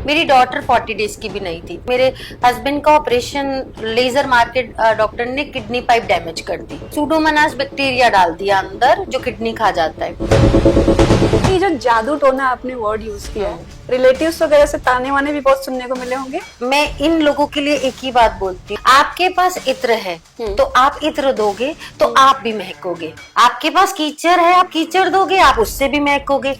मेरी daughter 40 days की भी नहीं थी। मेरे हस्बैंड का ऑपरेशन लेजर मार्केट डॉक्टर ने किडनी पाइप डैमेज कर दी। सूडोमोनास बैक्टीरिया डाल दिया अंदर जो किडनी खा जाता है। ये जो जादू टोना आपने वर्ड यूज किया है, रिलेटिव्स वगैरह से ताने वाने भी बहुत सुनने को मिले होंगे। मैं इन लोगों के लिए एक ही बात बोलती हूँ, आपके पास इत्र है तो आप इत्र दोगे तो आप भी महकोगे। आपके पास कीचड़ है, आप कीचड़ दोगे आप उससे भी महकोगे।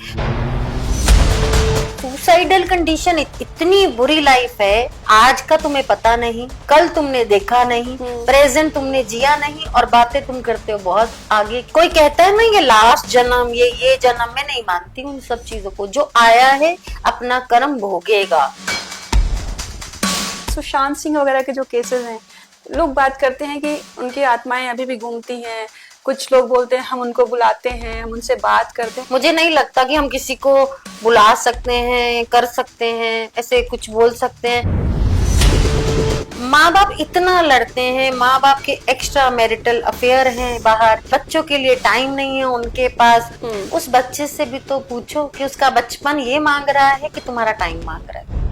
सुसाइडल कंडीशन इतनी बुरी लाइफ है, आज का तुम्हें पता नहीं, कल तुमने देखा नहीं, प्रेजेंट तुमने जिया नहीं और बातें तुम करते हो बहुत आगे। कोई कहता है ना ये लास्ट जन्म, ये जन्म, मैं नहीं मानती उन सब चीजों को। जो आया है अपना कर्म भोगेगा। सुशांत सिंह वगैरह के जो केसेस हैं, लोग बात करते हैं कि उनकी आत्माएं अभी भी घूमती हैं। कुछ लोग बोलते हैं हम उनको बुलाते हैं, हम उनसे बात करते हैं। मुझे नहीं लगता कि हम किसी को बुला सकते हैं, कर सकते हैं, ऐसे कुछ बोल सकते हैं। माँ बाप इतना लड़ते हैं, माँ बाप के एक्स्ट्रा मैरिटल अफेयर हैं बाहर, बच्चों के लिए टाइम नहीं है उनके पास। उस बच्चे से भी तो पूछो कि उसका बचपन ये मांग रहा है कि तुम्हारा टाइम मांग रहा है।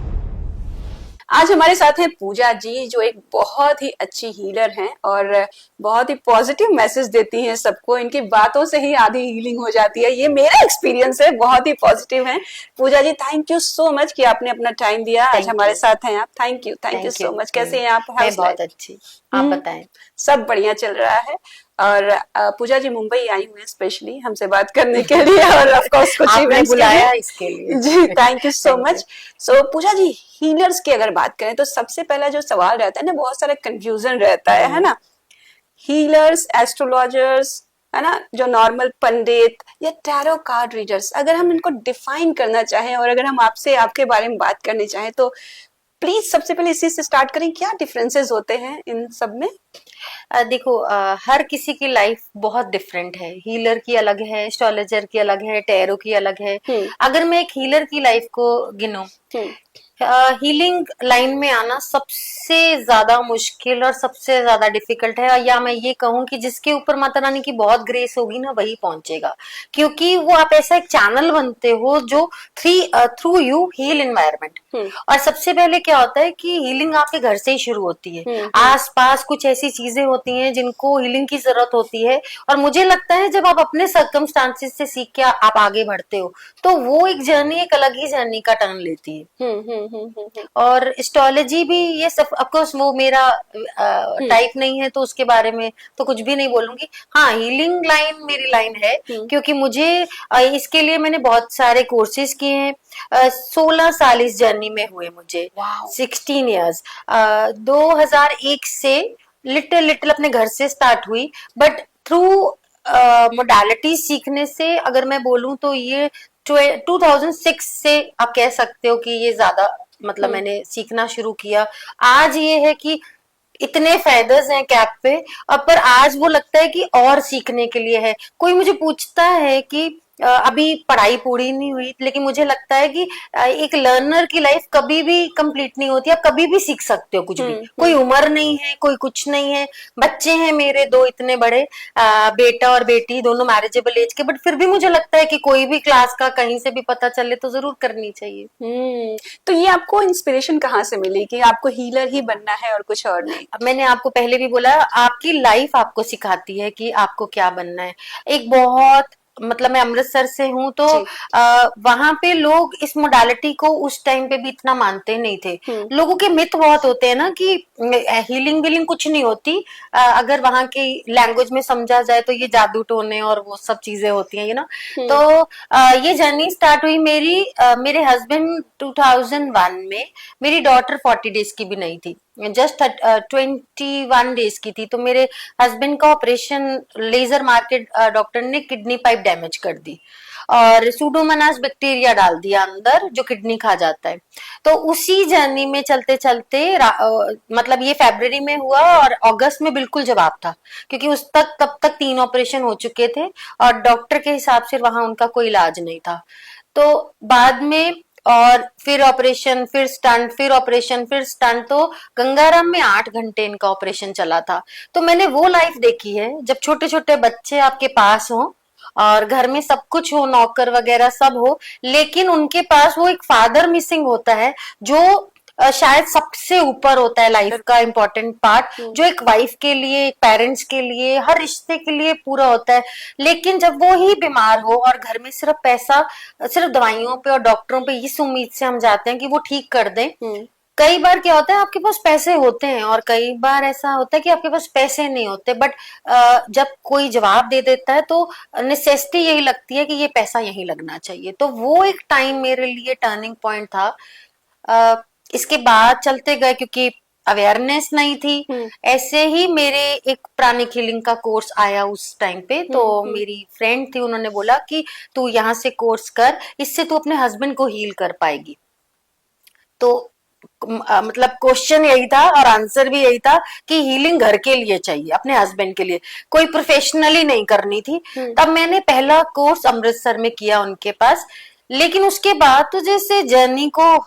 आज हमारे साथ हैं पूजा जी, जो एक बहुत ही अच्छी हीलर हैं और बहुत ही पॉजिटिव मैसेज देती हैं सबको। इनकी बातों से ही आधी हीलिंग हो जाती है, ये मेरा एक्सपीरियंस है। बहुत ही पॉजिटिव हैं पूजा ji. Thank you so much कि आपने अपना टाइम दिया, आज हमारे साथ हैं आप। Thank you so much. कैसे हैं आप? मैं बहुत अच्छी, आप बताएं। सब बढ़िया चल रहा है। और पूजा जी मुंबई आई हुई है स्पेशली हमसे बात करने के लिए और ऑफ कोर्स कुछ इवेंट्स बुलाया इसके लिए जी। Thank you so much. So Pooja ji, healers की अगर बात करें तो सबसे पहला जो सवाल रहता है ना, बहुत सारा कंफ्यूजन रहता है ना। हीलर्स, एस्ट्रोलॉजर्स, है ना, जो नॉर्मल पंडित या टैरो कार्ड रीडर्स, अगर हम इनको डिफाइन करना चाहें और अगर हम आपसे आपके बारे में बात करनी चाहें तो प्लीज सबसे पहले इसी से स्टार्ट करें। क्या डिफरेंसेस होते हैं इन सब में? देखो, हर किसी की लाइफ बहुत डिफरेंट है। हीलर की अलग है, एस्ट्रोलॉजर की अलग है, टैरो की अलग है। अगर मैं एक हीलर की लाइफ को गिनूं, हीलिंग लाइन में आना सबसे ज्यादा मुश्किल और सबसे ज्यादा डिफिकल्ट है, या मैं ये कहूं कि जिसके ऊपर माता रानी की बहुत ग्रेस होगी ना वही पहुंचेगा। क्योंकि वो आप ऐसा एक चैनल बनते हो जो थ्रू यू हील एनवायरनमेंट। और सबसे पहले क्या होता है कि हीलिंग आपके घर से ही शुरू होती है। आस पास कुछ ऐसी चीजें होती हैं जिनको हीलिंग की जरूरत होती है, और मुझे लगता है जब आप अपने सर्कमस्टांसेस से सीख के आप आगे बढ़ते हो तो वो एक जर्नी एक अलग ही जर्नी का टर्न लेती है। और एस्ट्रोलॉजी भी ये सब, ऑफकोर्स वो मेरा टाइप नहीं है तो उसके बारे में तो कुछ भी नहीं बोलूंगी। हाँ, हीलिंग लाइन मेरी लाइन है, क्योंकि मुझे इसके लिए मैंने बहुत सारे कोर्सेज किए हैं। 16 साल इस जर्नी में हुए मुझे। 16 ईयर्स। 2001 से लिटिल अपने घर से स्टार्ट हुई, बट थ्रू मोडालिटी सीखने से अगर मैं बोलूं तो ये 2006 से आप कह सकते हो कि ये ज्यादा मतलब मैंने सीखना शुरू किया। आज ये है कि इतने फेदर्स हैं कैप पे, अब पर आज वो लगता है कि और सीखने के लिए है। कोई मुझे पूछता है कि अभी पढ़ाई पूरी नहीं हुई, लेकिन मुझे लगता है कि एक लर्नर की लाइफ कभी भी कंप्लीट नहीं होती। आप कभी भी सीख सकते हो कुछ भी। कोई उम्र नहीं है, कोई कुछ नहीं है। बच्चे हैं मेरे दो इतने बड़े, बेटा और बेटी दोनों मैरिजेबल एज के, बट फिर भी मुझे लगता है कि कोई भी क्लास का कहीं से भी पता चले तो जरूर करनी चाहिए। तो ये आपको इंस्पिरेशन कहाँ से मिली कि आपको हीलर ही बनना है और कुछ और नहीं? अब मैंने आपको पहले भी बोला, आपकी लाइफ आपको सिखाती है कि आपको क्या बनना है। एक बहुत मतलब मैं अमृतसर से हूँ तो वहां पे लोग इस मोडालिटी को उस टाइम पे भी इतना मानते नहीं थे। लोगों के मिथ बहुत होते हैं ना कि हीलिंग विलिंग कुछ नहीं होती, अगर वहां की लैंग्वेज में समझा जाए तो ये जादू टोने और वो सब चीजें होती हैं, तो ये जर्नी स्टार्ट हुई मेरी मेरे हस्बैंड 2001 में। मेरी डॉटर 40 डेज की भी नहीं थी, जस्ट 21 डेज की थी। तो मेरे हस्बैंड का ऑपरेशन लेजर मार्केट डॉक्टर ने किडनी पाइप डैमेज कर दी और सूडोमोनास बैक्टीरिया डाल दिया अंदर जो किडनी खा जाता है। तो उसी जर्नी में चलते चलते मतलब ये फरवरी में हुआ और अगस्त में बिल्कुल जवाब था, क्योंकि उस तक तब तक 3 ऑपरेशन हो चुके थे और डॉक्टर के हिसाब से वहां उनका कोई इलाज नहीं था। तो बाद में और फिर ऑपरेशन, फिर स्टंट, फिर ऑपरेशन, फिर स्टंट, तो गंगाराम में 8 घंटे इनका ऑपरेशन चला था। तो मैंने वो लाइफ देखी है जब छोटे छोटे बच्चे आपके पास हों और घर में सब कुछ हो, नौकर वगैरह सब हो, लेकिन उनके पास वो एक फादर मिसिंग होता है जो शायद सबसे ऊपर होता है लाइफ का इम्पोर्टेंट पार्ट, जो एक वाइफ के लिए, एक पेरेंट्स के लिए, हर रिश्ते के लिए पूरा होता है। लेकिन जब वो ही बीमार हो और घर में सिर्फ पैसा, सिर्फ दवाइयों पे और डॉक्टरों पे इस उम्मीद से हम जाते हैं कि वो ठीक कर दें। कई बार क्या होता है, आपके पास पैसे होते हैं और कई बार ऐसा होता है कि आपके पास पैसे नहीं होते, बट जब कोई जवाब दे देता है तो नेसेसिटी यही लगती है कि ये पैसा यहीं लगना चाहिए। तो वो एक टाइम मेरे लिए टर्निंग पॉइंट था। इसके बाद चलते गए, क्योंकि अवेयरनेस नहीं थी। ऐसे ही मेरे एक प्राणिक हीलिंग का कोर्स आया उस टाइम पे, तो मेरी फ्रेंड थी, उन्होंने बोला कि तू यहाँ से कोर्स कर, इससे तू अपने हस्बैंड को हील कर पाएगी। तो मतलब क्वेश्चन यही था और आंसर भी यही था कि हीलिंग घर के लिए चाहिए, अपने हस्बैंड के लिए, कोई प्रोफेशनली नहीं करनी थी। तब मैंने पहला कोर्स अमृतसर में किया उनके पास। लेकिन उसके बाद तो जैसे जर्नी को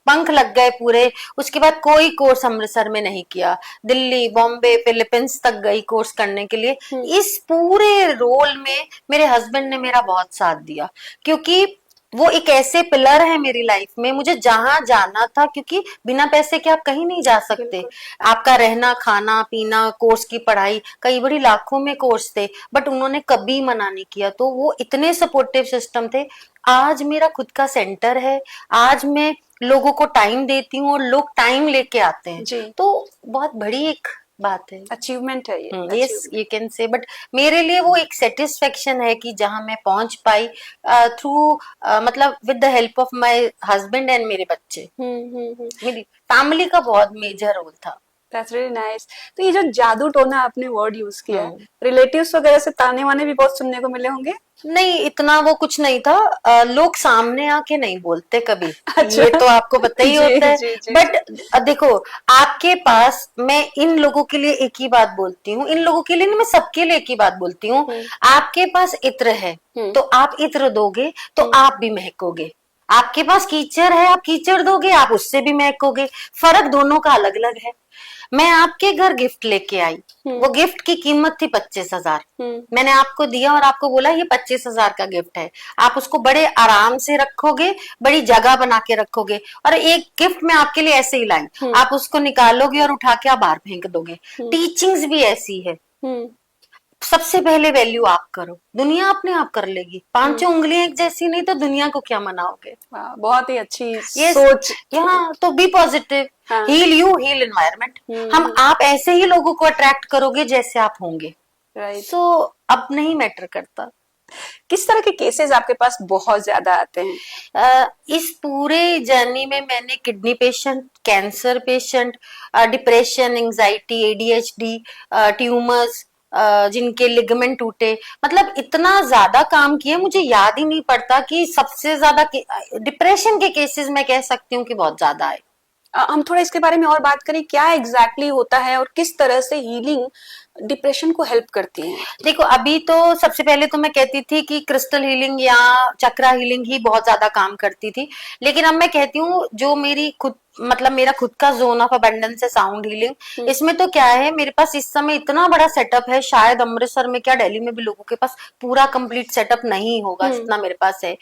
पंख लग गए पूरे। उसके बाद कोई कोर्स अमृतसर में नहीं किया, दिल्ली, बॉम्बे, फिलीपींस तक गई कोर्स करने के लिए। इस पूरे रोल में मेरे हस्बैंड ने मेरा बहुत साथ दिया, क्योंकि वो एक ऐसे पिलर है मेरी लाइफ में। मुझे जहां जाना था, क्योंकि बिना पैसे के आप कहीं नहीं जा सकते, आपका रहना, खाना, पीना, कोर्स की पढ़ाई, कई बड़ी लाखों में कोर्स थे, बट उन्होंने कभी मना नहीं किया। तो वो इतने सपोर्टिव सिस्टम थे। आज मेरा खुद का सेंटर है, आज मैं लोगों को टाइम देती हूँ और लोग टाइम लेके आते हैं। तो बहुत बड़ी एक बात है, अचीवमेंट है ये। Yes you can say. But मेरे लिए वो एक सेटिस्फेक्शन है कि जहां मैं पहुंच पाई थ्रू मतलब with the help of my husband and मेरे बच्चे। मेरी फैमिली का बहुत मेजर रोल था। That's really nice. तो ये जो जादू टोना आपने वर्ड यूज किया, रिलेटिव्स वगैरह से ताने वाने भी बहुत सुनने को मिले होंगे? नहीं, इतना वो कुछ नहीं था। लोग सामने आके नहीं बोलते कभी। अच्छा। ये तो आपको पता ही होता है। बट देखो, आपके पास, मैं इन लोगों के लिए एक ही बात बोलती हूँ, इन लोगों के लिए नहीं, मैं सबके लिए एक ही बात बोलती हूँ। आपके पास इत्र है तो आप इत्र दोगे तो आप भी महकोगे। आपके पास कीचड़ है, आप कीचड़ दोगे, आप उससे भी महकोगे। फर्क दोनों का अलग अलग है। मैं आपके घर गिफ्ट लेके आई, वो गिफ्ट की कीमत थी 25,000। मैंने आपको दिया और आपको बोला ये 25,000 का गिफ्ट है। आप उसको बड़े आराम से रखोगे, बड़ी जगह बना के रखोगे। और एक गिफ्ट मैं आपके लिए ऐसे ही लाई, आप उसको निकालोगे और उठा के आप बाहर फेंक दोगे। टीचिंग्स भी ऐसी है। सबसे पहले वैल्यू आप करो, दुनिया अपने आप कर लेगी। पांचों उंगलियां एक जैसी नहीं तो दुनिया को क्या मनाओगे। बहुत ही अच्छी सोच। यहाँ तो be positive, heal you, heal environment. हम आप ऐसे ही लोगों को अट्रैक्ट करोगे जैसे आप होंगे। सो अब नहीं मैटर करता। किस तरह के केसेस आपके पास बहुत ज्यादा आते हैं? इस पूरे जर्नी में मैंने kidney patient, cancer patient, depression, anxiety, ADHD, tumours, जिनके लिगामेंट टूटे, मतलब इतना ज्यादा काम किया, मुझे याद ही नहीं पड़ता कि सबसे ज्यादा डिप्रेशन के केसेस मैं कह सकती हूँ कि बहुत ज्यादा है। हम थोड़ा इसके बारे में और बात करें, क्या एग्जैक्टली होता है और किस तरह से हीलिंग डिप्रेशन को हेल्प करती है? देखो, अभी तो सबसे पहले तो मैं कहती थी कि क्रिस्टल हीलिंग या चक्रा हीलिंग ही बहुत ज्यादा काम करती थी, लेकिन अब मैं कहती हूँ जो मेरी खुद, मतलब मेरा खुद का जोन ऑफ अबंडेंस है, साउंड हीलिंग। इसमें तो क्या है, मेरे पास इस समय इतना बड़ा सेटअप है, शायद अमृतसर में क्या दिल्ली में भी लोगों के पास पूरा कंप्लीट सेटअप नहीं होगा जितना मेरे पास है।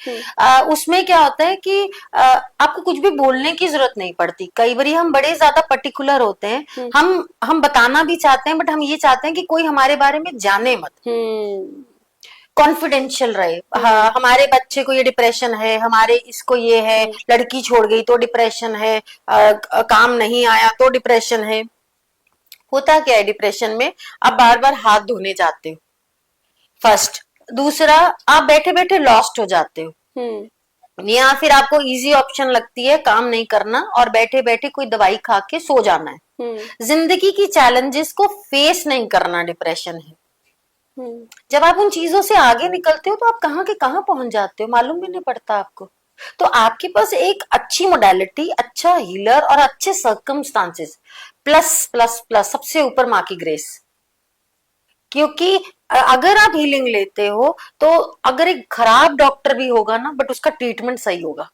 उसमें क्या होता है कि आपको कुछ भी बोलने की जरूरत नहीं पड़ती। कई बार हम बड़े ज्यादा पर्टिकुलर होते हैं, हम बताना भी चाहते हैं, बट हम ये चाहते हैं कि कोई हमारे बारे में जाने मत, कॉन्फिडेंशियल रहे। हाँ, हमारे बच्चे को ये डिप्रेशन है, हमारे इसको ये है, लड़की छोड़ गई तो डिप्रेशन है, काम नहीं आया तो डिप्रेशन है। होता क्या है डिप्रेशन में, आप बार बार हाथ धोने जाते हो, फर्स्ट। दूसरा, आप बैठे बैठे लॉस्ट हो जाते हो, या फिर आपको इजी ऑप्शन लगती है काम नहीं करना और बैठे बैठे कोई दवाई खा के सो जाना है। जिंदगी की चैलेंजेस को फेस नहीं करना डिप्रेशन है। जब आप उन चीजों से आगे निकलते हो तो आप कहाँ के कहाँ पहुंच जाते हो, मालूम भी नहीं पड़ता आपको। तो आपके पास एक अच्छी मोडालिटी, अच्छा हीलर और अच्छे सर्कमस्टांसेस, प्लस प्लस प्लस सबसे ऊपर माँ की ग्रेस। क्योंकि अगर आप हीलिंग लेते हो तो अगर एक खराब डॉक्टर भी होगा ना, बट उसका ट्रीटमेंट सही होगा,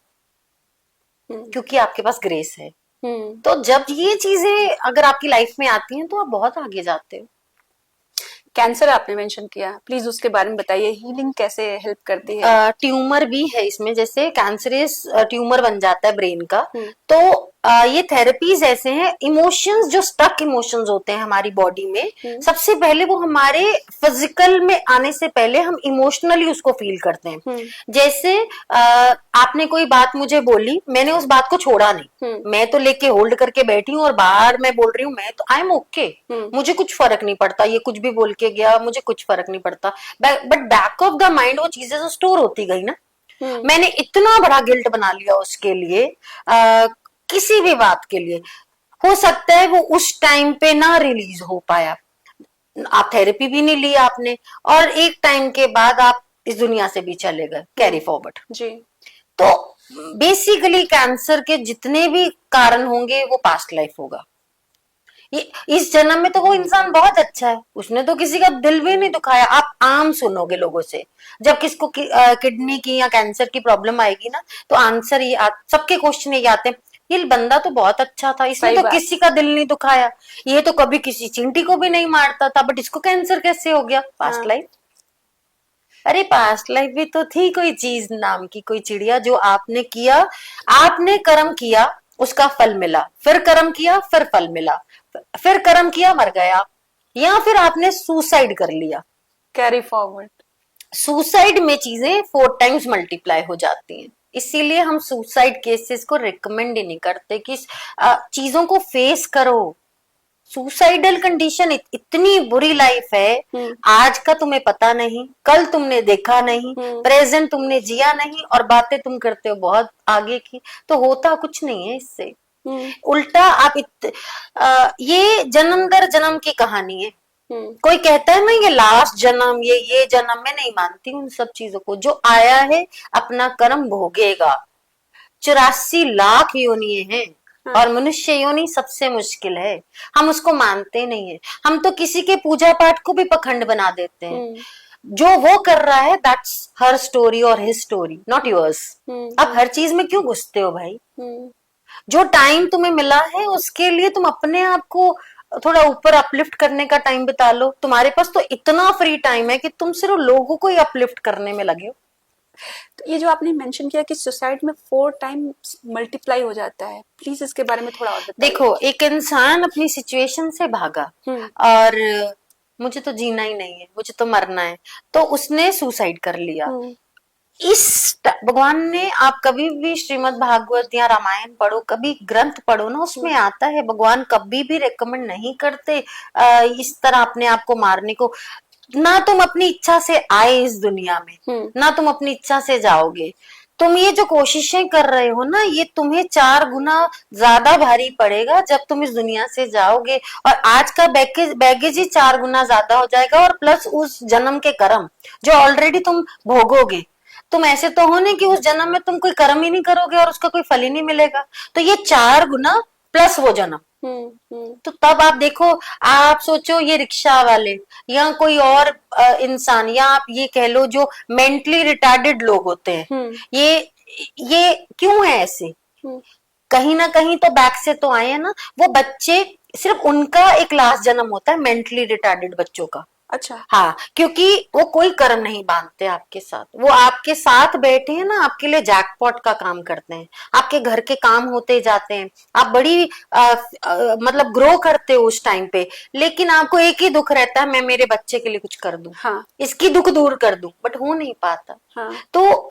क्योंकि आपके पास ग्रेस है। तो जब ये चीजें अगर आपकी लाइफ में आती हैं तो आप बहुत आगे जाते हो। कैंसर आपने मेंशन किया, प्लीज उसके बारे में बताइए, हीलिंग कैसे हेल्प करती है? ट्यूमर भी है इसमें, जैसे कैंसरस ट्यूमर बन जाता है ब्रेन का, तो ये थेरेपीज ऐसे हैं, इमोशंस जो स्टक इमोशंस होते हैं हमारी बॉडी में, सबसे पहले वो हमारे फिजिकल में आने से पहले हम इमोशनली उसको फील करते हैं। जैसे आपने कोई बात मुझे बोली, मैंने उस बात को छोड़ा नहीं, मैं तो लेके होल्ड करके बैठी हूँ और बाहर मैं बोल रही हूँ मैं तो आई एम ओके, मुझे कुछ फर्क नहीं पड़ता, ये कुछ भी बोल के गया मुझे कुछ फर्क नहीं पड़ता, but back of the mind वो चीजें तो स्टोर होती गई ना। मैंने इतना बड़ा गिल्ट बना लिया उसके लिए, किसी भी बात के लिए, हो सकता है वो उस टाइम पे ना रिलीज हो पाया, आप थेरेपी भी नहीं ली आपने, और एक टाइम के बाद आप इस दुनिया से भी चले गए, कैरी फॉरवर्ड जी। तो बेसिकली कैंसर के जितने भी कारण होंगे वो पास्ट लाइफ होगा। ये इस जन्म में तो वो इंसान बहुत अच्छा है, उसने तो किसी का दिल भी नहीं दुखाया। आप आम सुनोगे लोगों से, जब किसको किडनी की या कैंसर की प्रॉब्लम आएगी ना, तो आंसर ये सबके क्वेश्चन ये आते हैं, ये बंदा तो बहुत अच्छा था, इसने तो किसी का दिल नहीं दुखाया, ये तो कभी किसी चींटी को भी नहीं मारता था, बट इसको कैंसर कैसे हो गया? Past life. अरे पास्ट लाइफ भी तो थी कोई चीज नाम की, कोई चिड़िया, जो आपने किया, आपने कर्म किया उसका फल मिला, फिर कर्म किया फिर फल मिला, फिर कर्म किया मर गया, या फिर आपने सुसाइड कर लिया, कैरी फॉरवर्ड। सुसाइड में चीजें 4 टाइम्स मल्टीप्लाई हो जाती हैं, इसीलिए हम सुसाइड केसेस को रिकमेंड ही नहीं करते कि चीजों को फेस करो। सुसाइडल कंडीशन इतनी बुरी लाइफ है, आज का तुम्हें पता नहीं, कल तुमने देखा नहीं, प्रेजेंट तुमने जिया नहीं, और बातें तुम करते हो बहुत आगे की, तो होता कुछ नहीं है इससे। उल्टा आप ये जन्म दर जन्म की कहानी है। कोई कहता है ना ये लास्ट जन्म, ये जन्म, मैं नहीं मानती उन सब चीजों को। जो आया है अपना कर्म भोगेगा। 84 लाख योनियां हैं, और मनुष्य योनि सबसे मुश्किल है, हम उसको मानते नहीं है। हम तो किसी के पूजा पाठ को भी पखंड बना देते हैं। जो वो कर रहा है दैट्स हर स्टोरी और हिज स्टोरी, नॉट योर्स। आप हर चीज में क्यों घुसते हो भाई? जो टाइम तुम्हें मिला है उसके लिए तुम अपने आप को थोड़ा ऊपर अपलिफ्ट करने का टाइम बिता लो। तुम्हारे पास तो इतना फ्री टाइम है कि तुम सिर्फ लोगों को ही अपलिफ्ट करने में लगे हो। तो ये जो आपने मेंशन किया कि सोसाइड में 4 टाइम्स मल्टीप्लाई हो जाता है, प्लीज इसके बारे में थोड़ा और बताइए। देखो, एक इंसान अपनी सिचुएशन से भागा और मुझे तो जीना ही नहीं है, मुझे तो मरना है, तो उसने सुसाइड कर लिया। इस भगवान ने, आप कभी भी श्रीमद् भागवत या रामायण पढ़ो, कभी ग्रंथ पढ़ो ना, उसमें आता है भगवान कभी भी रेकमेंड नहीं करते इस तरह अपने आप को मारने को। ना तुम अपनी इच्छा से आए इस दुनिया में, ना तुम अपनी इच्छा से जाओगे। तुम ये जो कोशिशें कर रहे हो ना, ये तुम्हें 4 गुना ज्यादा भारी पड़ेगा जब तुम इस दुनिया से जाओगे, और आज का बैगेज ही 4 गुना ज्यादा हो जाएगा, और प्लस उस जन्म के कर्म जो ऑलरेडी तुम भोगोगे। तुम ऐसे तो हो नहीं कि उस जन्म में तुम कोई कर्म ही नहीं करोगे और उसका कोई फल ही नहीं मिलेगा, तो ये 4 गुना प्लस वो जन्म। तो तब आप देखो, आप सोचो ये रिक्शा वाले या कोई और इंसान, या आप ये कह लो जो मेंटली रिटार्डेड लोग होते हैं, ये क्यों है ऐसे? कहीं ना कहीं तो बैक से तो आए हैं ना। वो बच्चे, सिर्फ उनका एक लास्ट जन्म होता है मेंटली रिटार्डेड बच्चों का। अच्छा। हाँ, क्योंकि वो कोई कर्म नहीं बांधते आपके साथ, वो आपके साथ बैठे हैं ना, आपके लिए जैकपॉट का काम करते हैं, आपके घर के काम होते जाते हैं, आप बड़ी मतलब ग्रो करते हो उस टाइम पे, लेकिन आपको एक ही दुख रहता है, मैं मेरे बच्चे के लिए कुछ कर दूं, हाँ, इसकी दुख दूर कर दूं, बट हो नहीं पाता। हाँ। तो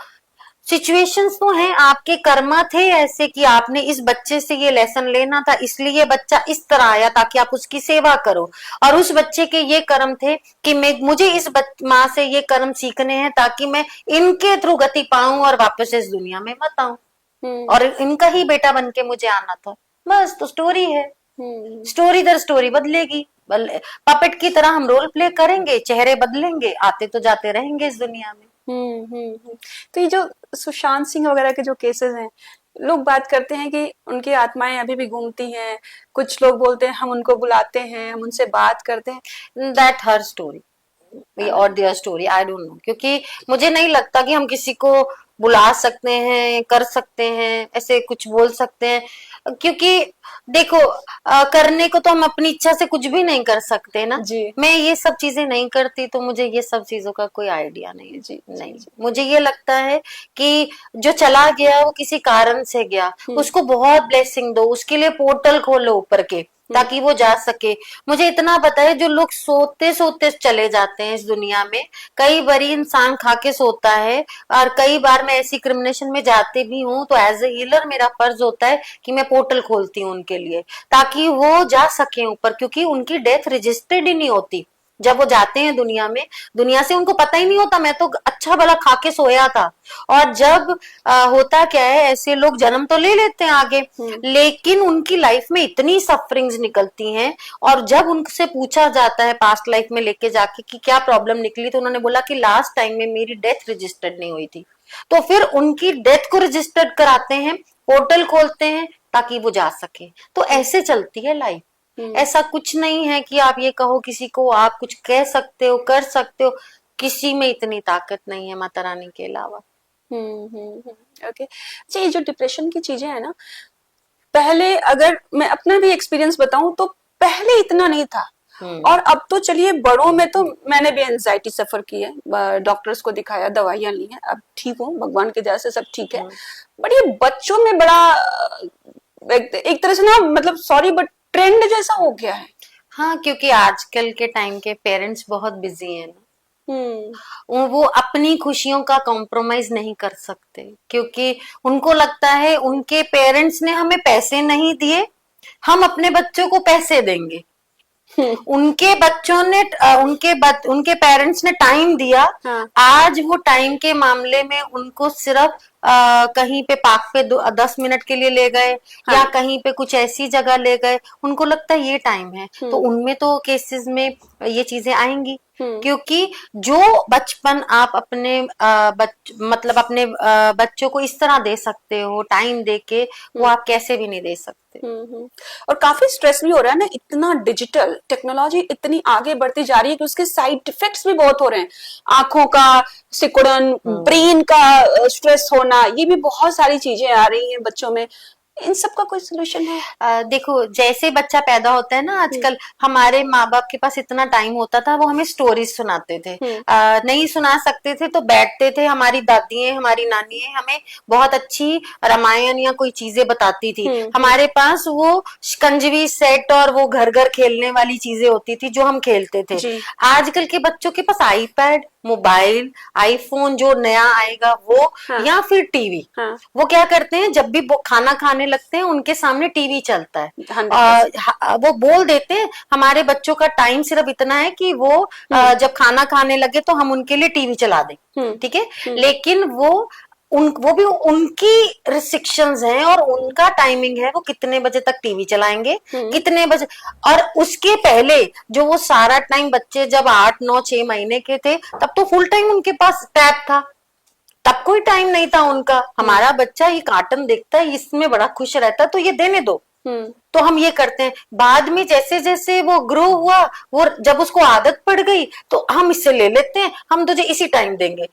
सिचुएशंस तो हैं, आपके कर्मा थे ऐसे कि आपने इस बच्चे से ये लेसन लेना था, इसलिए बच्चा इस तरह आया ताकि आप उसकी सेवा करो, और उस बच्चे के ये कर्म थे कि मुझे इस माँ से ये कर्म सीखने हैं ताकि मैं इनके थ्रू गति पाऊं और वापस इस दुनिया में मत आऊं, और इनका ही बेटा बन के मुझे आना था। बस, तो स्टोरी है। स्टोरी दर स्टोरी बदलेगी, पपेट की तरह हम रोल प्ले करेंगे, चेहरे बदलेंगे, आते तो जाते रहेंगे इस दुनिया में। तो ये जो सुशांत सिंह वगैरह के जो केसेस हैं, लोग बात करते हैं कि उनकी आत्माएं अभी भी घूमती हैं, कुछ लोग बोलते हैं हम उनको बुलाते हैं, हम उनसे बात करते हैं। दैट हर स्टोरी और their story, I don't know, क्योंकि मुझे नहीं लगता कि हम किसी को बुला सकते हैं, कर सकते हैं, ऐसे कुछ बोल सकते हैं, क्योंकि देखो करने को तो हम अपनी इच्छा से कुछ भी नहीं कर सकते ना जी। मैं ये सब चीजें नहीं करती तो मुझे ये सब चीजों का कोई आइडिया नहीं है। जी नहीं मुझे ये लगता है कि जो चला गया वो किसी कारण से गया, उसको बहुत ब्लेसिंग दो, उसके लिए पोर्टल खोलो ऊपर के ताकि वो जा सके। मुझे इतना पता है जो लोग सोते सोते चले जाते हैं इस दुनिया में, कई बारी इंसान खा के सोता है, और कई बार मैं ऐसी क्रिमिनेशन में जाते भी हूँ तो एज ए हीलर मेरा फर्ज होता है कि मैं पोर्टल खोलती हूँ उनके लिए ताकि वो जा सके ऊपर, क्योंकि उनकी डेथ रजिस्टर्ड ही नहीं होती जब वो जाते हैं दुनिया में। दुनिया से उनको पता ही नहीं होता मैं तो अच्छा भला खा के सोया था। और जब होता क्या है, ऐसे लोग जन्म तो ले लेते हैं आगे, लेकिन उनकी लाइफ में इतनी सफरिंग्स निकलती हैं, और जब उनसे पूछा जाता है पास्ट लाइफ में लेके जाके कि क्या प्रॉब्लम निकली, तो उन्होंने बोला कि लास्ट टाइम में मेरी डेथ रजिस्टर्ड नहीं हुई थी। तो फिर उनकी डेथ को रजिस्टर्ड कराते हैं, पोर्टल खोलते हैं ताकि वो जा सके। तो ऐसे चलती है लाइफ। ऐसा कुछ नहीं है कि आप ये कहो किसी को आप कुछ कह सकते हो, कर सकते हो, किसी में इतनी ताकत नहीं है माता रानी के अलावा। ओके। अच्छा, ये जो डिप्रेशन की चीजें है ना, पहले अगर मैं अपना भी एक्सपीरियंस बताऊं तो पहले इतना नहीं था, और अब तो चलिए बड़ों में तो मैंने भी एंजाइटी सफर की है, डॉक्टर्स को दिखाया, दवाइयां ली हैं, अब ठीक हूँ भगवान की दया से, सब ठीक है। बट ये बच्चों में बड़ा एक तरह से ना, मतलब सॉरी बट ट्रेंड जैसा हो गया है। हाँ, क्योंकि आजकल के टाइम के पेरेंट्स बहुत बिजी हैं ना, वो अपनी खुशियों का कॉम्प्रोमाइज नहीं कर सकते, क्योंकि उनको लगता है उनके पेरेंट्स ने हमें पैसे नहीं दिए, हम अपने बच्चों को पैसे देंगे। उनके बच्चों ने उनके पेरेंट्स ने टाइम दिया। हाँ। आज वो टाइम के मामले में उनको सिर्फ कहीं पे पार्क पे 10 मिनट के लिए ले गए, हाँ। या कहीं पे कुछ ऐसी जगह ले गए, उनको लगता है ये टाइम है। तो उनमें तो केसेस में ये चीजें आएंगी, क्योंकि जो बचपन आप अपने मतलब अपने बच्चों को इस तरह दे सकते हो टाइम दे के, वो आप कैसे भी नहीं दे सकते। और काफी स्ट्रेस भी हो रहा है ना, इतना डिजिटल टेक्नोलॉजी इतनी आगे बढ़ती जा रही है कि उसके साइड इफेक्ट्स भी बहुत हो रहे हैं। आंखों का सिकुड़न, ब्रेन का स्ट्रेस होना, ये भी बहुत सारी चीजें आ रही हैं बच्चों में। इन सब का कोई सोल्यूशन है? देखो, जैसे बच्चा पैदा होता है ना, आजकल हमारे माँ बाप के पास इतना टाइम होता था, वो हमें स्टोरीज सुनाते थे। नहीं सुना सकते थे तो बैठते थे, हमारी दादी हमारी नानी हमें बहुत अच्छी रामायण या कोई चीजें बताती थी। हमारे पास वो शिकंजवी सेट और वो घर घर खेलने वाली चीजें होती थी जो हम खेलते थे। आजकल के बच्चों के पास आईपैड, मोबाइल, आईफोन जो नया आएगा वो, या फिर टीवी। वो क्या करते हैं, जब भी खाना खाने लगते हैं उनके सामने टीवी चलता है। वो बोल देते हैं हमारे बच्चों का टाइम सिर्फ इतना है कि वो जब खाना खाने लगे तो हम उनके लिए टीवी चला दें, ठीक है। लेकिन वो भी उनकी रिस्ट्रिक्शंस हैं और उनका टाइमिंग है, वो कितने बजे तक टीवी चलाएंगे, कितने बजे। और उसके पहले जो वो सारा टाइम बच्चे जब 8, 9, 6 महीने के थे, तब तो फुल टाइम उनके पास टैब था, तब कोई टाइम नहीं था उनका। हमारा बच्चा ये कार्टून देखता है, इसमें बड़ा खुश रहता है, तो ये देने दो। तो हम ये करते हैं। बाद में जैसे जैसे वो ग्रो हुआ, वो जब उसको आदत पड़ गई तो हम इससे ले लेते हैं, हम तुझे इसी टाइम देंगे।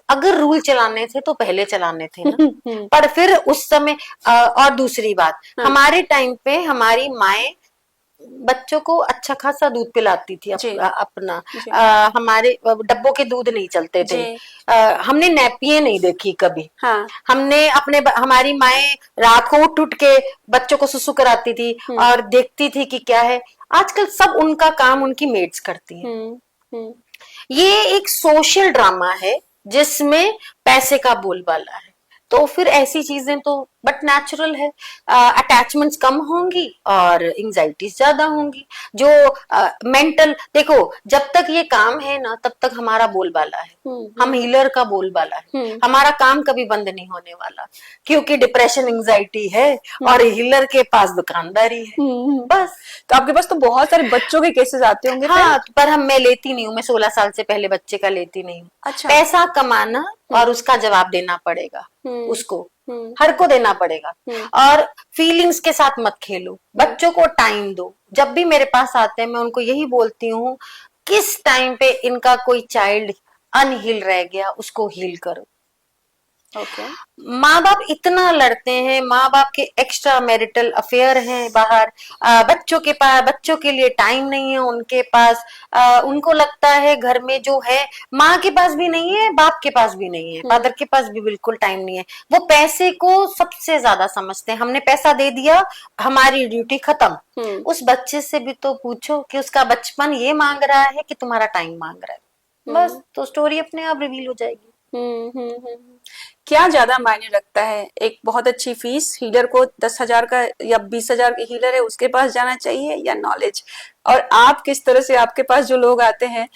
अगर रूल चलाने थे तो पहले चलाने थे ना। पर फिर उस समय और दूसरी बात, हमारे टाइम पे हमारी माए बच्चों को अच्छा खासा दूध पिलाती थी अपना। हमारे डब्बों के दूध नहीं चलते थे। हमने नैपियां नहीं देखी कभी। हमने हमारी माए रात को उठ के बच्चों को सुसु कराती थी और देखती थी कि क्या है। आजकल सब उनका काम उनकी मेड्स करती हैं। ये एक सोशल ड्रामा है जिसमें पैसे का बोलबाला है। तो फिर ऐसी चीजें तो बट नेचुरल है, अटैचमेंट्स कम होंगी और एंजाइटीज ज्यादा होंगी। जो मेंटल, देखो जब तक ये काम है ना तब तक हमारा बोलबाला है। हम हीलर का बोलबाला है, हमारा काम कभी बंद नहीं होने वाला, क्योंकि डिप्रेशन एंजाइटी है और हीलर के पास दुकानदारी है बस। तो आपके पास तो बहुत सारे बच्चों के केसेस आते होंगे। हाँ, पर मैं लेती नहीं हूँ, मैं 16 साल से पहले बच्चे का लेती नहीं हूँ। अच्छा। पैसा कमाना और उसका जवाब देना पड़ेगा उसको, हर को देना पड़ेगा। और फीलिंग्स के साथ मत खेलो, बच्चों को टाइम दो। जब भी मेरे पास आते हैं मैं उनको यही बोलती हूँ, किस टाइम पे इनका कोई चाइल्ड अनहील रह गया उसको हील करो। ओके। माँ बाप इतना लड़ते हैं, माँ बाप के एक्स्ट्रा मैरिटल अफेयर हैं बाहर, बच्चों के पास, बच्चों के लिए टाइम नहीं है उनके पास, उनको लगता है घर में जो है माँ के पास भी नहीं है, बाप के पास भी नहीं है, फादर के पास भी बिल्कुल टाइम नहीं है। वो पैसे को सबसे ज्यादा समझते हैं, हमने पैसा दे दिया, हमारी ड्यूटी खत्म। उस बच्चे से भी तो पूछो कि उसका बचपन ये मांग रहा है कि तुम्हारा टाइम मांग रहा है, बस तो स्टोरी अपने आप रिवील हो जाएगी। क्या ज्यादा मायने रखता है, एक बहुत अच्छी फीस हीलर को 10,000 का या 20,000 का हीलर है उसके पास जाना चाहिए, या नॉलेज? और आप किस तरह से, आपके पास जो लोग आते हैं,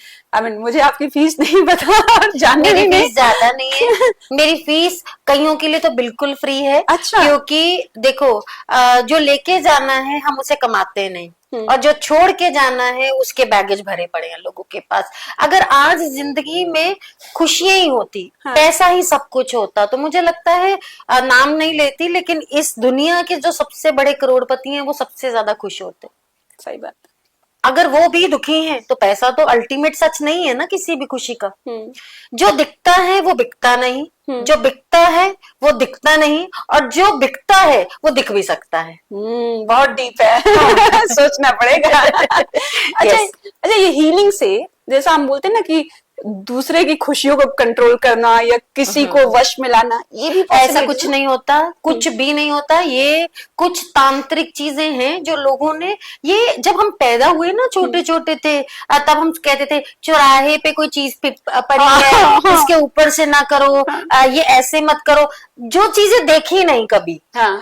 मुझे आपकी फीस नहीं पता, जानने मेरी भी नहीं। फीस ज्यादा नहीं है, मेरी फीस कईयों के लिए तो बिल्कुल फ्री है। अच्छा। क्योंकि देखो, जो लेके जाना है हम उसे कमाते नहीं, और जो छोड़ के जाना है उसके बैगेज भरे पड़े हैं लोगों के पास। अगर आज जिंदगी में खुशियां ही होती, पैसा ही सब कुछ होता, तो मुझे लगता है, नाम नहीं लेती, लेकिन इस दुनिया के जो सबसे बड़े करोड़पति हैं वो सबसे ज्यादा खुश होते। सही बात। अगर वो भी दुखी हैं तो पैसा तो अल्टीमेट सच नहीं है ना किसी भी खुशी का। जो दिखता है वो बिकता नहीं, जो बिकता है वो दिखता नहीं, और जो बिकता है वो दिख भी सकता है। बहुत डीप है। हाँ। सोचना पड़ेगा। अच्छा। Yes. अच्छा, ये हीलिंग से, जैसा हम बोलते हैं ना कि दूसरे की खुशियों को कंट्रोल करना या किसी को वश में लाना, ये भी ऐसा कुछ नहीं होता, कुछ भी नहीं होता। ये कुछ तांत्रिक चीजें हैं जो लोगों ने, ये जब हम पैदा हुए ना, छोटे छोटे थे, तब हम कहते थे चौराहे पे कोई चीज पड़ी है, इसके ऊपर से ना करो, ये ऐसे मत करो, जो चीजें देखी नहीं कभी। हाँ।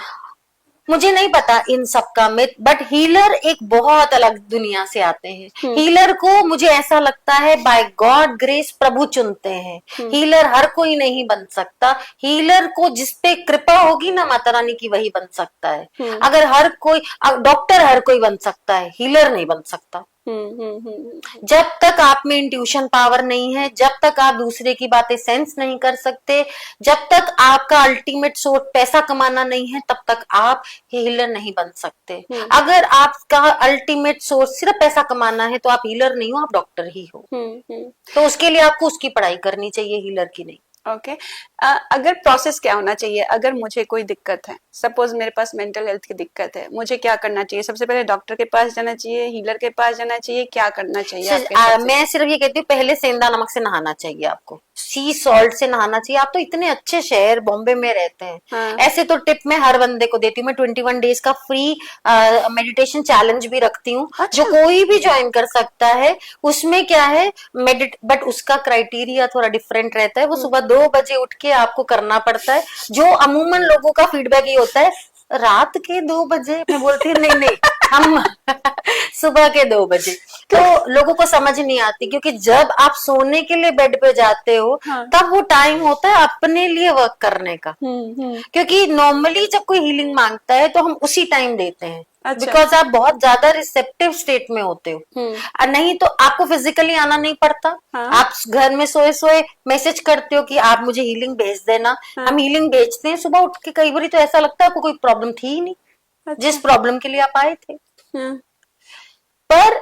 मुझे नहीं पता इन सब का मिथ, बट हीलर एक बहुत अलग दुनिया से आते हैं। हीलर को मुझे ऐसा लगता है बाय गॉड ग्रेस प्रभु चुनते हैं। हीलर हर कोई नहीं बन सकता, हीलर को जिस पे कृपा होगी ना माता रानी की वही बन सकता है। अगर हर कोई, डॉक्टर हर कोई बन सकता है, हीलर नहीं बन सकता। जब तक आप में इंट्यूशन पावर नहीं है, जब तक आप दूसरे की बातें सेंस नहीं कर सकते, जब तक आपका अल्टीमेट सोर्स पैसा कमाना नहीं है, तब तक आप हीलर नहीं बन सकते। अगर आपका अल्टीमेट सोर्स सिर्फ पैसा कमाना है तो आप हीलर नहीं हो, आप डॉक्टर ही हो। तो उसके लिए आपको उसकी पढ़ाई करनी चाहिए, हीलर की नहीं। ओके। अगर प्रोसेस क्या होना चाहिए, अगर मुझे कोई दिक्कत है, सपोज मेरे पास मेंटल हेल्थ की दिक्कत है, मुझे क्या करना चाहिए? सबसे पहले डॉक्टर के पास जाना चाहिए, हीलर के पास जाना चाहिए, क्या करना चाहिए? मैं सिर्फ ये कहती हूँ, पहले सेंधा नमक से नहाना चाहिए आपको, सी सॉल्ट से नहाना चाहिए। आप तो इतने अच्छे शहर बॉम्बे में रहते हैं। हाँ। ऐसे तो टिप मैं हर बंदे को देती हूँ। मैं 21 डेज का फ्री मेडिटेशन चैलेंज भी रखती हूँ। अच्छा। जो कोई भी ज्वाइन कर सकता है। उसमें क्या है, बट उसका क्राइटेरिया थोड़ा डिफरेंट रहता है। वो सुबह 2 बजे उठ के आपको करना पड़ता है। जो अमूमन लोगों का फीडबैक ये होता है, रात के 2 बजे। मैं बोलती हूँ नहीं हम सुबह के 2 बजे। तो लोगों को समझ नहीं आती, क्योंकि जब आप सोने के लिए बेड पे जाते हो, हाँ। तब वो टाइम होता है अपने लिए वर्क करने का। क्योंकि नॉर्मली जब कोई हीलिंग मांगता है तो हम उसी टाइम देते हैं। अच्छा। बिकॉज आप बहुत ज्यादा रिसेप्टिव स्टेट में होते हो। नहीं तो आपको फिजिकली आना नहीं पड़ता। हाँ। आप घर में सोए सोए मैसेज करते हो कि आप मुझे हीलिंग भेज देना। हाँ। हम हीलिंग भेजते हैं सुबह उठ के। कई बार तो ऐसा लगता है आपको कोई प्रॉब्लम थी ही नहीं। अच्छा। जिस प्रॉब्लम के लिए आप आए थे। हाँ। पर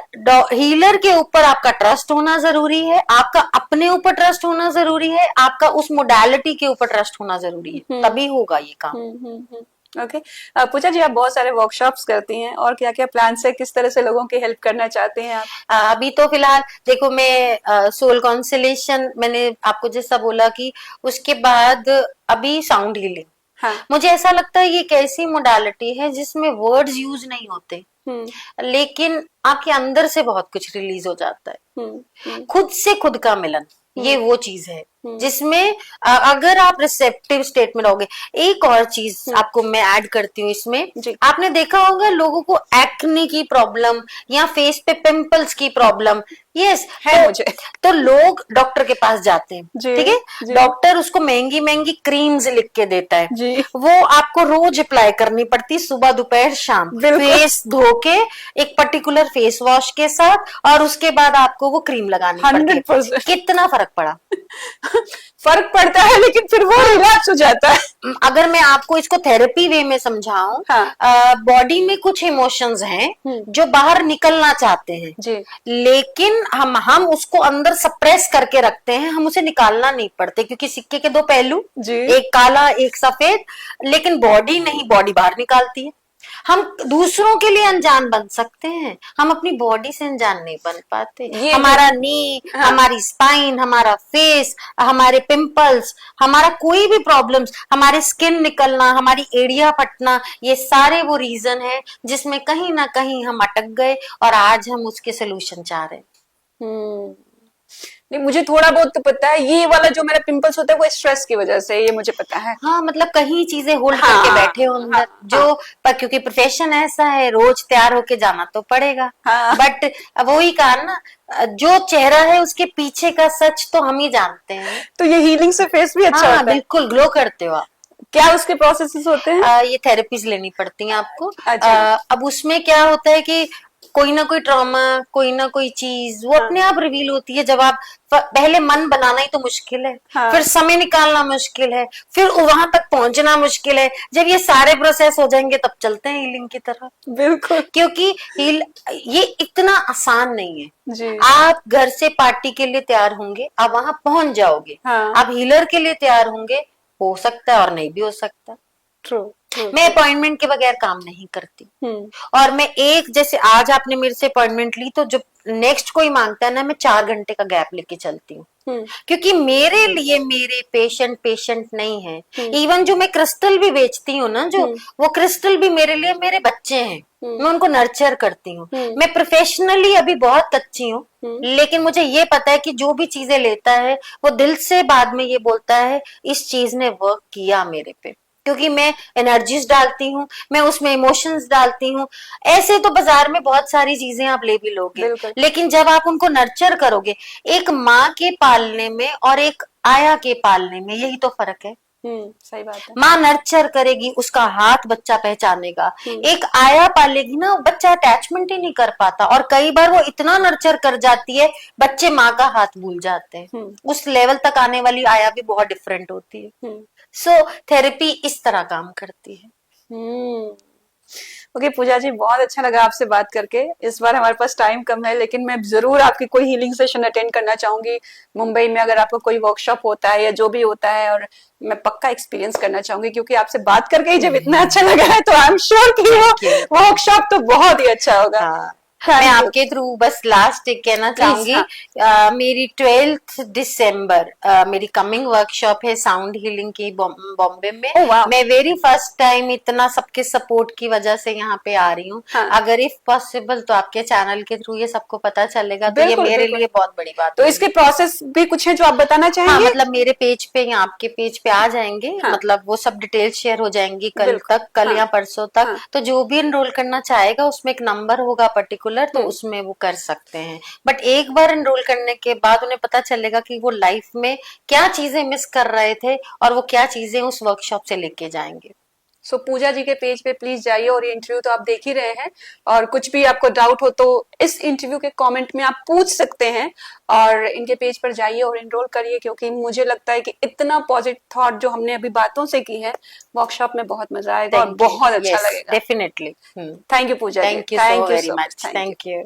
हीलर के ऊपर आपका ट्रस्ट होना जरूरी है, आपका अपने ऊपर ट्रस्ट होना जरूरी है, आपका उस मोडालिटी के ऊपर ट्रस्ट होना जरूरी है, तभी होगा ये काम। ओके। पूजा जी, आप बहुत सारे वर्कशॉप्स करती हैं, और क्या क्या प्लान है, किस तरह से लोगों की हेल्प करना चाहते हैं आप? अभी तो फिलहाल देखो, मैं सोल कॉन्सलेशन मैंने आपको जैसा बोला कि उसके बाद अभी साउंड हीलिंग। हाँ। मुझे ऐसा लगता है ये एक ऐसी मोडालिटी है जिसमें वर्ड्स यूज नहीं होते, लेकिन आपके अंदर से बहुत कुछ रिलीज हो जाता है। खुद से खुद का मिलन, ये वो चीज है जिसमें अगर आप रिसेप्टिव स्टेट में रहोगे। एक और चीज आपको मैं ऐड करती हूँ इसमें, आपने देखा होगा लोगों को एक्ने की प्रॉब्लम या फेस पे पिंपल्स की प्रॉब्लम, यस है मुझे, तो लोग डॉक्टर के पास जाते हैं। ठीक है, डॉक्टर उसको महंगी महंगी क्रीम्स लिख के देता है, वो आपको रोज अप्लाई करनी पड़ती, सुबह दोपहर शाम, फेस धो के एक पर्टिकुलर फेस वॉश के साथ, और उसके बाद आपको वो क्रीम लगानी पड़ती है। कितना फर्क पड़ा? फर्क पड़ता है लेकिन फिर वो रिलैक्स हो जाता है। अगर मैं आपको इसको थेरेपी वे में समझाऊं, हाँ। बॉडी में कुछ इमोशंस हैं जो बाहर निकलना चाहते हैं जी। लेकिन हम उसको अंदर सप्रेस करके रखते हैं, हम उसे निकालना नहीं पड़ते, क्योंकि सिक्के के दो पहलू, एक काला एक सफेद। लेकिन बॉडी नहीं, बॉडी बाहर निकालती है। हम दूसरों के लिए अनजान बन सकते हैं, हम अपनी बॉडी से अनजान नहीं बन पाते। हमारा नी, हाँ। हमारी स्पाइन, हमारा फेस, हमारे पिंपल्स, हमारा कोई भी प्रॉब्लम्स, हमारे स्किन निकलना, हमारी एड़िया फटना, ये सारे वो रीजन है जिसमें कहीं ना कहीं हम अटक गए और आज हम उसके सोल्यूशन चाह रहे हैं। नहीं, मुझे थोड़ा बहुत तो पता है, ये वाला जो मेरा पिंपल्स होता है वो स्ट्रेस की वजह से, ये मुझे पता है। हाँ, मतलब कहीं चीजें होल्ड करके बैठे हो अंदर, जो क्योंकि प्रोफेशन ऐसा है, रोज तैयार होके जाना तो पड़ेगा। बट वही कहा ना, जो चेहरा है उसके पीछे का सच तो हम ही जानते हैं। तो ये हीलिंग से फेस भी अच्छा होता है? बिल्कुल, ग्लो करते हो आप। क्या उसके प्रोसेसेस होते हैं? ये थेरेपीज लेनी पड़ती हैं आपको। अब उसमें क्या होता है कि कोई ना कोई ट्रॉमा, कोई ना कोई चीज वो अपने आप रिवील होती है। जब आप पहले मन बनाना ही तो मुश्किल है, फिर समय निकालना मुश्किल है, फिर वहां तक पहुंचना मुश्किल है। जब ये सारे प्रोसेस हो जाएंगे तब चलते हैं हीलिंग की तरफ। बिल्कुल, क्योंकि ये इतना आसान नहीं है जी। आप घर से पार्टी के लिए तैयार होंगे, आप वहां पहुंच जाओगे। आप हीलर के लिए तैयार होंगे, हो सकता है और नहीं भी हो सकता। ट्रू। मैं अपॉइंटमेंट के बगैर काम नहीं करती। और मैं जैसे आज आपने मेरे से अपॉइंटमेंट ली, तो जो नेक्स्ट कोई मांगता है ना, मैं 4 घंटे का गैप लेके चलती हूँ। क्योंकि मेरे लिए मेरे पेशेंट नहीं है। इवन जो मैं क्रिस्टल भी बेचती हूँ ना, जो वो क्रिस्टल भी मेरे लिए मेरे बच्चे हैं। मैं उनको नर्चर करती हूँ। मैं प्रोफेशनली अभी बहुत कच्ची हूँ, लेकिन मुझे ये पता है कि जो भी चीजें लेता है वो दिल से बाद में ये बोलता है इस चीज ने वर्क किया मेरे पे, क्योंकि मैं एनर्जीज डालती हूँ, मैं उसमें इमोशंस डालती हूँ। ऐसे तो बाजार में बहुत सारी चीजें आप ले भी लोगे, लेकिन जब आप उनको नर्चर करोगे, एक माँ के पालने में और एक आया के पालने में यही तो फर्क है। सही बात है। माँ नर्चर करेगी, उसका हाथ बच्चा पहचानेगा। एक आया पालेगी ना, बच्चा अटैचमेंट ही नहीं कर पाता, और कई बार वो इतना नर्चर कर जाती है बच्चे माँ का हाथ भूल जाते हैं। उस लेवल तक आने वाली आया भी बहुत डिफरेंट होती है। सो थेरेपी इस तरह काम करती है। ओके पूजा जी, बहुत अच्छा लगा आपसे बात करके। इस बार हमारे पास टाइम कम है, लेकिन मैं जरूर आपकी कोई हीलिंग सेशन अटेंड करना चाहूंगी मुंबई में, अगर आपका कोई वर्कशॉप होता है या जो भी होता है, और मैं पक्का एक्सपीरियंस करना चाहूंगी, क्योंकि आपसे बात करके ही जब इतना अच्छा लगा है तो आई एम श्योर कि वो वर्कशॉप तो बहुत ही अच्छा होगा। मैं आपके थ्रू बस लास्ट एक कहना चाहूंगी, मेरी 12 दिसंबर मेरी कमिंग वर्कशॉप है साउंड हीलिंग की बॉम्बे में। मैं वेरी फर्स्ट टाइम इतना सबके सपोर्ट की वजह से यहाँ पे आ रही हूँ। अगर इफ पॉसिबल तो आपके चैनल के थ्रू ये सबको पता चलेगा, तो ये मेरे लिए बहुत बड़ी बात है। तो इसके प्रोसेस भी कुछ है जो आप बताना चाहेंगे? मतलब मेरे पेज पे या आपके पेज पे आ जाएंगे, मतलब वो सब डिटेल शेयर हो जाएंगी कल या परसों तक। तो जो भी एनरोल करना चाहेगा उसमें एक नंबर होगा पर्टिकुलर, तो उसमें वो कर सकते हैं। बट एक बार एनरोल करने के बाद उन्हें पता चलेगा कि वो लाइफ में क्या चीजें मिस कर रहे थे और वो क्या चीजें उस वर्कशॉप से लेके जाएंगे। सो पूजा जी के पेज पे प्लीज जाइए, और ये इंटरव्यू तो आप देख ही रहे हैं, और कुछ भी आपको डाउट हो तो इस इंटरव्यू के कमेंट में आप पूछ सकते हैं, और इनके पेज पर जाइए और एनरोल करिए, क्योंकि मुझे लगता है कि इतना पॉजिटिव थॉट जो हमने अभी बातों से की है, वर्कशॉप में बहुत मजा आएगा और बहुत अच्छा लगेगा। Definitely. Thank you Pooja ji, thank you so very much. Thank you.